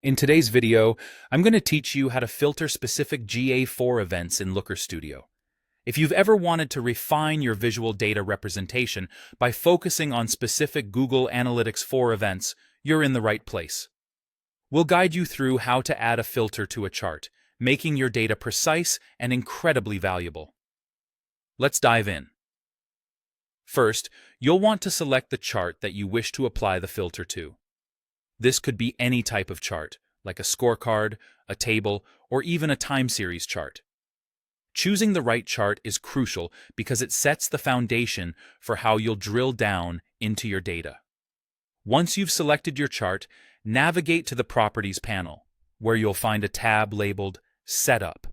In today's video, I'm going to teach you how to filter specific GA4 events in Looker Studio. If you've ever wanted to refine your visual data representation by focusing on specific Google Analytics 4 events, you're in the right place. We'll guide you through how to add a filter to a chart, making your data precise and incredibly valuable. Let's dive in. First, you'll want to select the chart that you wish to apply the filter to. This could be any type of chart, like a scorecard, a table, or even a time series chart. Choosing the right chart is crucial because it sets the foundation for how you'll drill down into your data. Once you've selected your chart, navigate to the Properties panel, where you'll find a tab labeled Setup.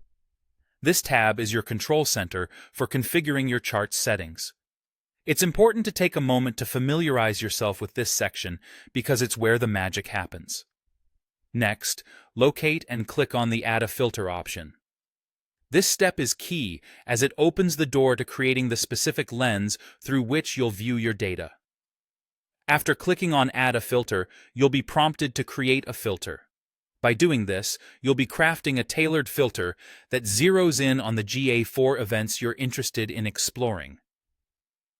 This tab is your control center for configuring your chart's settings. It's important to take a moment to familiarize yourself with this section because it's where the magic happens. Next, locate and click on the Add a Filter option. This step is key as it opens the door to creating the specific lens through which you'll view your data. After clicking on Add a Filter, you'll be prompted to create a filter. By doing this, you'll be crafting a tailored filter that zeroes in on the GA4 events you're interested in exploring.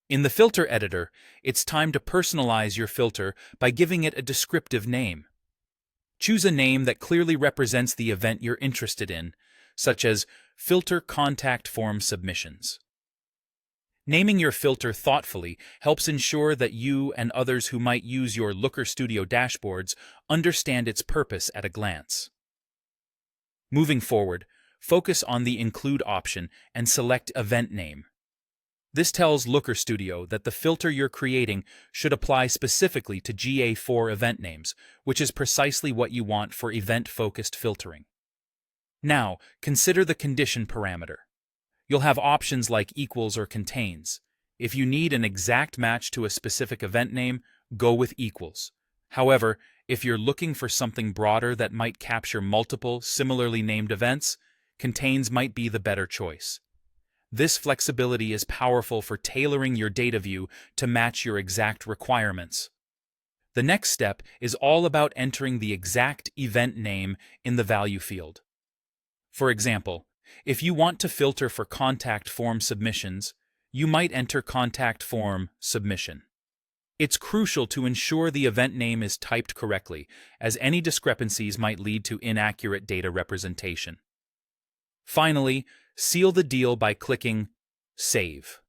In the filter editor, it's time to personalize your filter by giving it a descriptive name. Choose a name that clearly represents the event you're interested in, such as Filter Contact Form Submissions. Naming your filter thoughtfully helps ensure that you and others who might use your Looker Studio dashboards understand its purpose at a glance. Moving forward, focus on the Include option and select Event Name. This tells Looker Studio that the filter you're creating should apply specifically to GA4 event names, which is precisely what you want for event-focused filtering. Now, consider the condition parameter. You'll have options like equals or contains. If you need an exact match to a specific event name, go with equals. However, if you're looking for something broader that might capture multiple similarly named events, contains might be the better choice. This flexibility is powerful for tailoring your data view to match your exact requirements. The next step is all about entering the exact event name in the value field. For example, if you want to filter for contact form submissions, you might enter contact form submission. It's crucial to ensure the event name is typed correctly, as any discrepancies might lead to inaccurate data representation. Finally, seal the deal by clicking Save.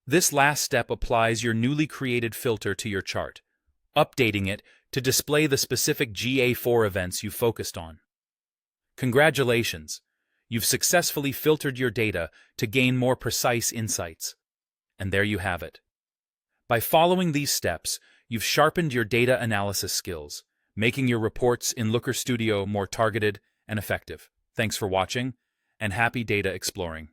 This last step applies your newly created filter to your chart, updating it to display the specific GA4 events you focused on. Congratulations! You've successfully filtered your data to gain more precise insights. And there you have it. By following these steps, you've sharpened your data analysis skills, making your reports in Looker Studio more targeted and effective. Thanks for watching, and happy data exploring.